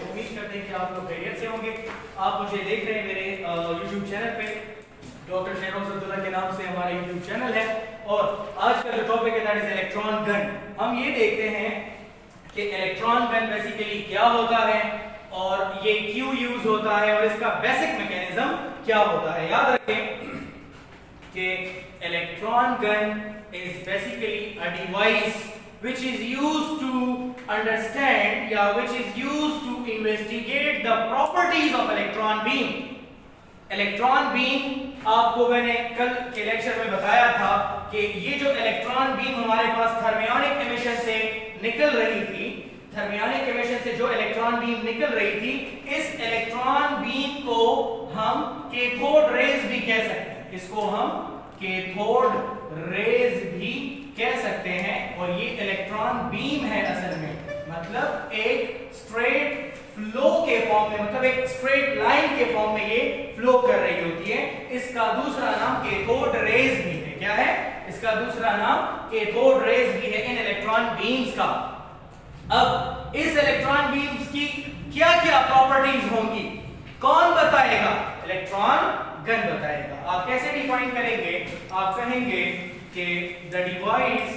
उम्मीद करते हैं कि आप लोग खैरियत से होंगे। आप मुझे देख रहे हैं मेरे YouTube चैनल पे, डॉक्टर शहरोज अब्दुल्ला के नाम से हमारा YouTube चैनल है। और आज का जो टॉपिक है दैट इज इलेक्ट्रॉन गन। हम ये देखते हैं कि इलेक्ट्रॉन गन बेसिकली क्या होता है और ये क्यों यूज होता है और इसका बेसिक मैकेनिज्म क्या होता है। याद रखें कि electron gun is basically a device which is used to understand which is used to investigate the properties of electron beam. Electron beam आपको मैंने कल के लेक्चर में बताया था कि ये जो इलेक्ट्रॉन बीम हमारे पास थर्मियोनिक एमिशन से निकल रही थी, थर्मियोनिक एमिशन से जो इलेक्ट्रॉन बीम निकल रही थी, इस इलेक्ट्रॉन बीम को हम कैथोड रेज भी कह सकते हैं। इसको हम कैथोड रेज भी कह सकते हैं। और ये इलेक्ट्रॉन बीम है असल में, मतलब एक स्ट्रेट फ्लो के फॉर्म में, मतलब एक स्ट्रेट लाइन के फॉर्म में ये फ्लो कर रही होती है। इसका दूसरा नाम कैथोड रेज भी है। क्या है इसका दूसरा नाम? कैथोड रेज भी है इन इलेक्ट्रॉन बीम्स का। अब इस इलेक्ट्रॉन बीम्स की क्या क्या प्रॉपर्टीज होंगी, कौन बताएगा? इलेक्ट्रॉन गन बताएगा। आप कैसे डिफाइन करेंगे? आप कहेंगे कि the device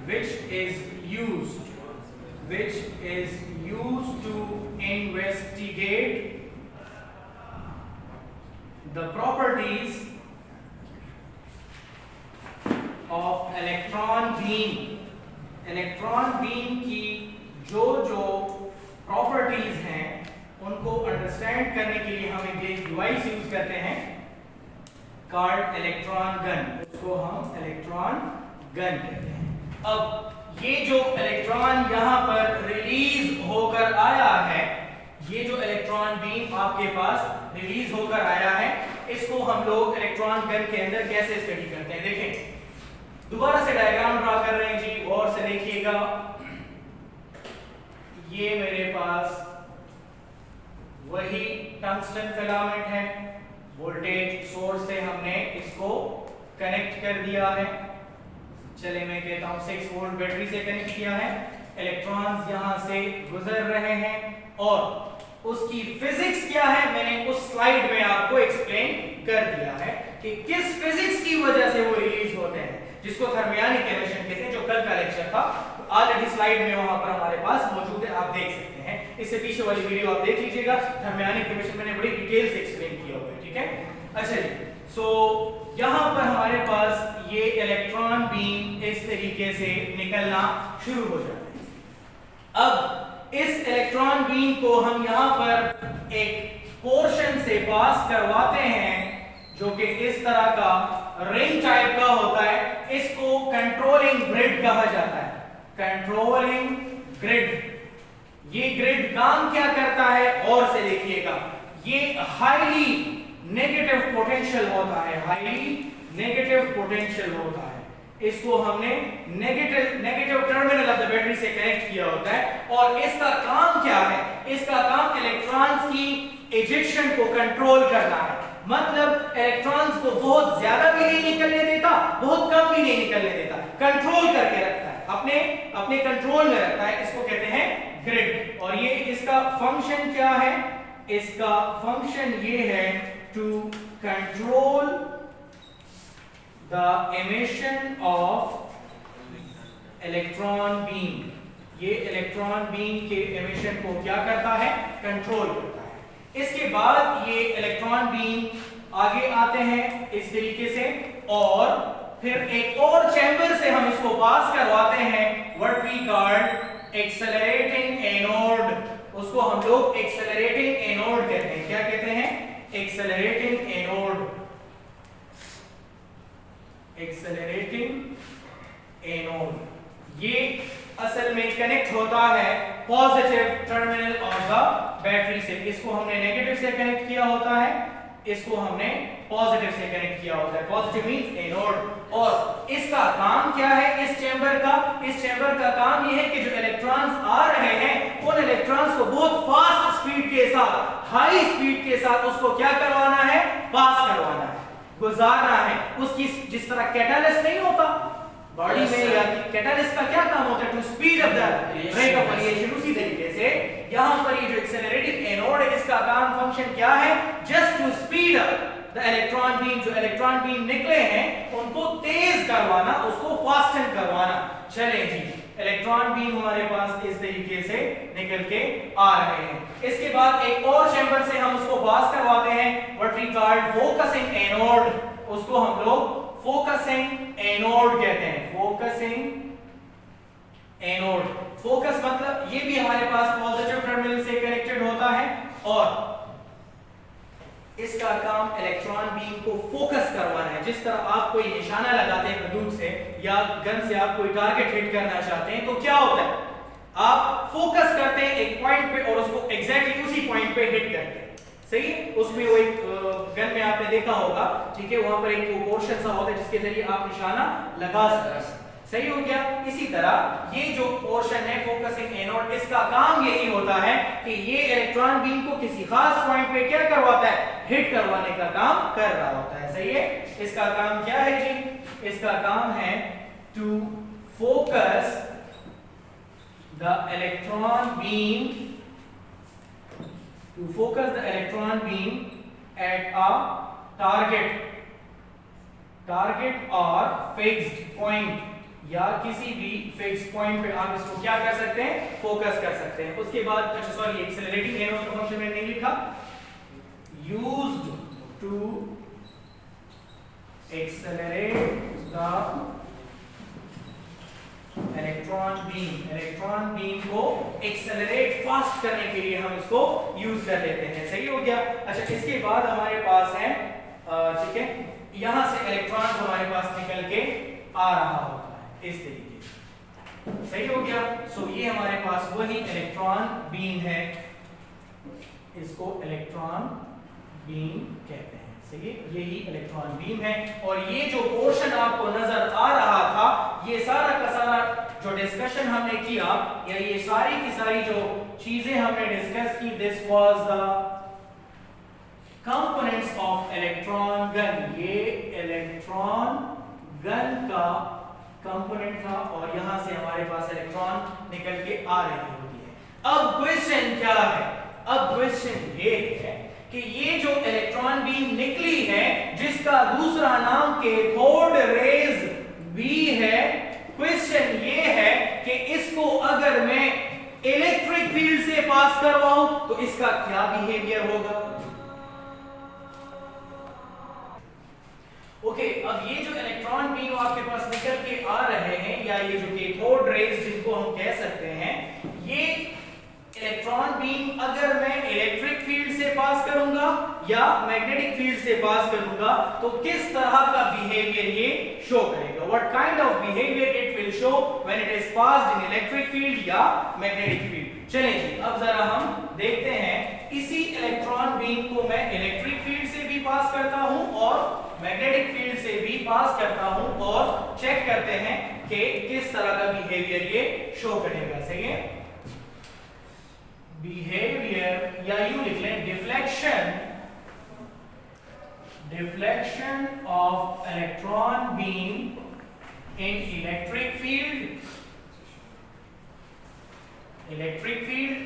which is used to investigate the properties of electron beam की जो प्रॉपर्टीज हैं उनको अंडरस्टैंड करने के लिए हम एक डिवाइस यूज करते हैं कॉल्ड इलेक्ट्रॉन गन। उसको हम इलेक्ट्रॉन गन कहते हैं। अब ये जो इलेक्ट्रॉन यहां पर रिलीज होकर आया है, ये जो इलेक्ट्रॉन बीम आपके पास रिलीज होकर आया है, इसको हम लोग इलेक्ट्रॉन गन के अंदर कैसे स्टडी करते हैं देखें। दोबारा से डायग्राम ड्रा कर रहे हैं जी, गौर से देखिएगा। ये मेरे पास वही टंगस्टन फिलामेंट है, वोल्टेज सोर्स से हमने इसको कनेक्ट कर दिया है। चले मैं कहता हूं 6 वोल्ट बैटरी से कनेक्ट किया है। इलेक्ट्रॉन्स यहां से गुजर रहे हैं और उसकी फिजिक्स क्या है मैंने उस स्लाइड में आपको एक्सप्लेन कर दिया है कि किस फिजिक्स की वजह से वो रिलीज होते हैं, जिसको थर्मियोनिक एमिशन कहते हैं, जो कल का लेक्चर था। ऑलरेडी स्लाइड में वहां पर हमारे पास मौजूद है, आप देख सकते हैं। इससे पीछे वाली वीडियो आप देख लीजिएगा, थर्मियोनिक एमिशन मैंने बड़ी डिटेल से एक्सप्लेन किया हुआ है, ठीक है। अच्छा जी, सो यहां पर हमारे पास ये इलेक्ट्रॉन बीम इस तरीके से निकलना शुरू हो जाता है। अब इस इलेक्ट्रॉन बीम को हम यहां पर एक पोर्शन से पास करवाते हैं जो कि इस तरह का रिंग टाइप का होता है। इसको कंट्रोलिंग ग्रिड कहा जाता है। कंट्रोलिंग ग्रिड, ये ग्रिड काम क्या करता है और से देखिएगा। ये हाईली नेगेटिव पोटेंशियल होता है, हाईली नेगेटिव पोटेंशियल होता है। इसको हमने negative terminal of the battery से कनेक्ट किया होता है। और इसका काम क्या है? इसका काम इलेक्ट्रॉन्स की इजेक्शन को कंट्रोल करना है। मतलब इलेक्ट्रॉन्स को बहुत ज्यादा भी नहीं निकलने देता, बहुत कम भी नहीं निकलने देता, कंट्रोल करके रखता है, अपने कंट्रोल में रखता है। इसको कहते हैं ग्रिड। और ये इसका फंक्शन क्या है? इसका फंक्शन ये है to control the emission of electron beam। ये इलेक्ट्रॉन बीम के एमिशन को क्या करता है? कंट्रोल करता है। इसके बाद ये इलेक्ट्रॉन बीम आगे आते हैं इस तरीके से और फिर एक और चैम्बर से हम इसको पास करवाते हैं, what we call accelerating anode. उसको हम लोग एक्सेलरेटिंग एनोड कहते हैं। क्या कहते हैं? Accelerating anode. एक्सेलरेटिंग एनोड ये असल में कनेक्ट होता है positive terminal of the battery से। इसको हमने नेगेटिव से कनेक्ट किया होता है, इसको हमने पॉजिटिव से कनेक्ट किया होता है। Positive means anode. और इसका काम क्या है इस चैम्बर का? इस चैम्बर का काम ये है कि जो इलेक्ट्रॉन्स आ रहे हैं उन इलेक्ट्रॉन्स को बहुत फास्ट स्पीड के साथ, हाई स्पीड के साथ उसको क्या करवाना है? पास करवाना है। गुजारना है, उसकी जिस तरह कैटालिस्ट नहीं होता बॉडी में, या कैटालिस्ट का क्या काम होता है, to speed up the rate of variation, उसी तरीके से यहां पर ये जो एक्सेलरेटिंग एनोड है इसका काम फंक्शन क्या है, just to speed up the electron beam, जो इलेक्ट्रॉन बीम निकले हैं उनको तेज करवाना, उसको फास्टन करवाना। चलें जी, इलेक्ट्रॉन बीम हमारे पास इस तरीके से निकल के आ रहे हैं। इसके बाद एक और चैम्बर से हम उसको पास करवाते हैं, what we called focusing anode, उसको हम लोग फोकसिंग एनोड कहते हैं, फोकसिंग एनोड। फोकस मतलब ये भी हमारे पास पॉजिटिव टर्मिनल से कनेक्टेड होता है और इसका काम इलेक्ट्रॉन बीम को फोकस करवाना है। जिस तरह आप कोई निशाना लगाते हैं बंदूक से या गन से, आप कोई टारगेट हिट करना चाहते हैं तो क्या होता है, आप फोकस करते हैं एक पॉइंट पे और उसको एग्जैक्टली उसी पॉइंट पे हिट करते हैं, सही है। उसमें वो एक गन में आपने देखा होगा, ठीक है, वहां पर एक पोर्शन सा होता है जिसके जरिए आप निशाना लगा सकते हैं, सही हो गया। इसी तरह ये जो पोर्शन है फोकसिंग एनोड, इसका काम यही होता है कि ये इलेक्ट्रॉन बीम को किसी खास पॉइंट पे क्या करवाता है, हिट करवाने का काम कर रहा होता है, सही है। इसका काम क्या है जी, इसका काम है to focus the electron beam, to focus the electron beam at a target or fixed point, या किसी भी फिक्स पॉइंट पे आप इसको क्या कर सकते हैं, फोकस कर सकते हैं। उसके बाद, अच्छा सॉरी, एक्सेलरेटिंग एनोड का फंक्शन मैंने नहीं लिखा, used to accelerate the electron beam को एक्सेलरेट फास्ट करने के लिए हम इसको यूज कर लेते हैं, सही हो गया। अच्छा, इसके बाद हमारे पास है, ठीक है, यहां से इलेक्ट्रॉन हमारे पास निकल के आ रहा होता है इस तरीके से, सही हो गया। सो ये हमारे पास वही इलेक्ट्रॉन बीम है, इसको इलेक्ट्रॉन बीम कहते हैं, सही है, यही इलेक्ट्रॉन बीम है। और ये जो पोर्शन आपको नजर आ रहा था, ये सारा का सारा जो डिस्कशन हमने किया, या ये सारी की सारी जो चीजें हमने डिस्कस की, this was the components of electron gun, ये इलेक्ट्रॉन गन का कंपोनेंट था और यहां से हमारे पास इलेक्ट्रॉन निकल के आ रही होती है। अब क्वेश्चन क्या है, अब क्वेश्चन ये है कि ये जो इलेक्ट्रॉन बीम निकली है जिसका दूसरा नाम कैथोड रेज बी है, क्वेश्चन ये है कि इसको अगर मैं इलेक्ट्रिक फील्ड से पास करवाऊं तो इसका क्या बिहेवियर होगा। ओके, अब ये जो इलेक्ट्रॉन बीम आपके पास निकल के आ रहे हैं, या ये जो कैथोड रेज जिनको हम कह सकते हैं, ये इलेक्ट्रॉन बीम अगर मैं इलेक्ट्रिक फील्ड से पास करूंगा या मैग्नेटिक फील्ड से पास करूंगा तो किस तरह का बिहेवियर ये शो करेगा, what kind of behaviour it will show when it is passed in electric field या मैग्नेटिक फील्ड। चलिए जी, अब जरा हम देखते हैं, इसी इलेक्ट्रॉन बीम को मैं इलेक्ट्रिक फील्ड से भी पास करता हूं और मैग्नेटिक फील्ड से भी पास करता हूं और चेक करते हैं कि किस तरह का बिहेवियर ये शो करेगा, सही है। बिहेवियर, या यूं लिख लें, deflection of electron beam in electric field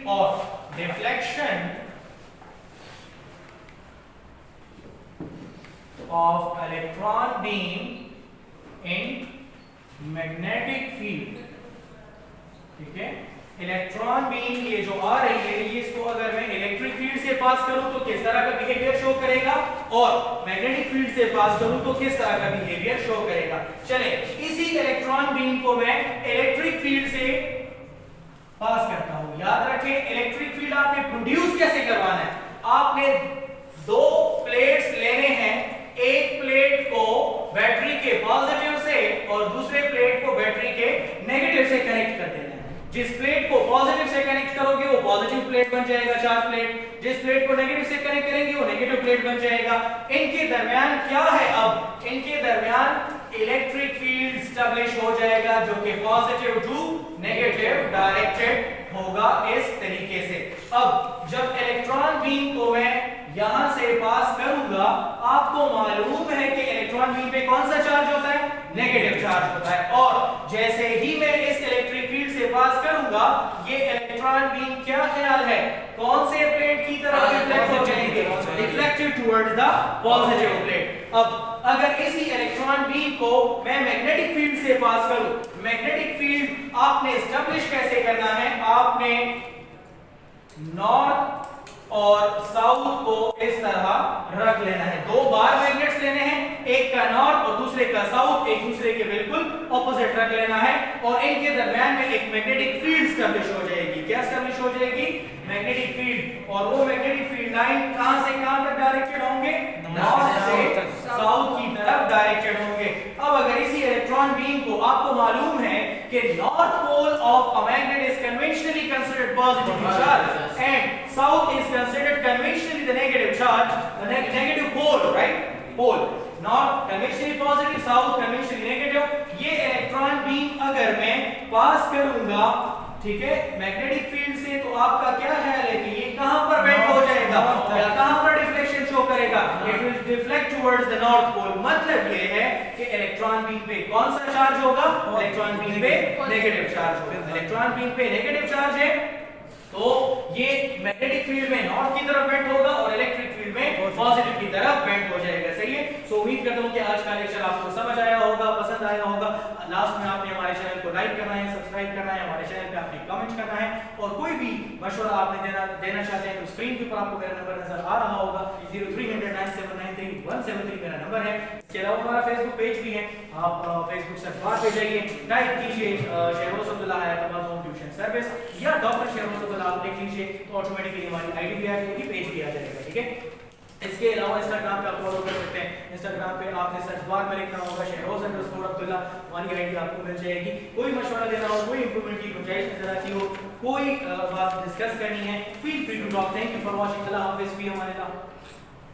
और deflection of electron beam in magnetic field, ठीक है। इलेक्ट्रॉन बीम ये जो आ रही है, ये इसको अगर मैं इलेक्ट्रिक फील्ड से पास करूं तो किस तरह का बिहेवियर शो करेगा, और मैग्नेटिक फील्ड से पास करूं तो किस तरह का बिहेवियर शो करेगा। चले, इसी इलेक्ट्रॉन बीम को मैं इलेक्ट्रिक फील्ड से पास करता हूं। याद रखें, इलेक्ट्रिक फील्ड आपने प्रोड्यूस कैसे करवाना है, आपने दो प्लेट्स लेने हैं, एक प्लेट को बैटरी के पॉजिटिव से और दूसरे प्लेट को बैटरी के नेगेटिव से कनेक्ट कर देना है। जिस प्लेट को पॉजिटिव से कनेक्ट करोगे वो पॉजिटिव प्लेट बन जाएगा, चार्ज प्लेट। जिस प्लेट को नेगेटिव से कनेक्ट करेंगे वो नेगेटिव प्लेट बन जाएगा। इनके दरमियान क्या है, अब इनके दरमियान इलेक्ट्रिक फील्ड एस्टैब्लिश हो जाएगा जो कि पॉजिटिव टू नेगेटिव डायरेक्टेड होगा इस तरीके से। अब जब इलेक्ट्रॉन बीम को मैं यहां से पास करूंगा, आपको मालूम है कि इलेक्ट्रॉन बीम पे कौन सा चार्ज होता है, नेगेटिव चार्ज होता है, और जैसे ही मैं इस इलेक्ट्रिक फील्ड से पास करूंगा, ये इलेक्ट्रॉन बीम क्या ख्याल है, कौन से प्लेट की तरफ रिफ्लेक्ट हो जाएंगे, reflected towards the positive plate. अब अगर इसी इलेक्ट्रॉन बीम को मैं मैग्नेटिक फील्ड से पास करूं, मैग्नेटिक फील्ड आपने एस्टेब्लिश कैसे करना है, आपने नॉर्थ और साउथ को इस तरह रख लेना है, दो बार मैग्नेट्स लेने हैं, एक का नॉर्थ और दूसरे का साउथ, एक दूसरे के बिल्कुल ऑपोजिट रख लेना है, और इनके दरमियान में एक मैग्नेटिक फील्ड एस्टेब्लिश हो जाएगी। क्या एस्टेब्लिश हो जाएगी, मैग्नेटिक फील्ड, और वो मैग्नेटिक फील्ड लाइन कहां से कहां तक डायरेक्टेड होंगे, नॉर्थ से साउथ की तरफ डायरेक्टेड होंगे। अब अगर इसी इलेक्ट्रॉन बीम को, आपको मालूम है कि north pole of a magnet is conventionally considered positive charge and south is considered conventionally the negative charge, the negative pole, right? Pole. North conventionally positive, south conventionally negative. ये electron beam अगर मैं पास करूंगा, ठीक है, magnetic field से, तो आपका क्या ख्याल है कि ये कहां पर बेंड हो जाएगा या कहां पर डिफ्लेक्शन शो करेगा, it will deflect towards the north pole. मतलब ये है कि इलेक्ट्रॉन बीम पे कौन सा चार्ज होगा, इलेक्ट्रॉन बीम पे नेगेटिव चार्ज होगा। इलेक्ट्रॉन बीम पे नेगेटिव चार्ज है तो ये मैग्नेटिक फील्ड में नॉर्थ की तरफ बेंड होगा और इलेक्ट्रिक फील्ड में पॉजिटिव की तरफ बेंड हो जाएगा। सही है। सो उम्मीद करता हूं कि आज का लेक्चर आपको समझ आया होगा, पसंद आया होगा। लास्ट में आपने हमारे चैनल को लाइक करना है, सब्सक्राइब करना है, हमारे चैनल पे आपने कमेंट करना है, और कोई भी मशवरा आपने देना चाहते हैं तो स्क्रीन के ऊपर आपको मेरा नंबर नजर आ रहा होगा, 03009793 मेरा नंबर है। इसके अलावा हमारा फेसबुक पेज भी है, आप फेसबुक सर्च बार पे जाइए, टाइप कीजिए Shahroz Abdullah Hyderabad home tuition service या डॉक्टर शहरोज अब्दुल्ला, आप लिख लीजिए तो ऑटोमेटिकली हमारी आईडी भी आ जाएगी, पेज भी आ जाएगा। ठीक है। इसके अलावा इंस्टाग्राम पे आप फॉलो कर सकते हैं, इंस्टाग्राम पे आपने सर्च बार में लिखना होगा शहरोज_अब्दुल्ला, हमारी आईडी आपको मिल जाएगी। कोई मशवरा देना हो, कोई इंप्रूवमेंट की गुंजाइश नजर आती हो, कोई बात डिस्कस करनी है, feel free to talk. Thank you for watching. अल्लाह हाफिज़, फी अमान अल्लाह।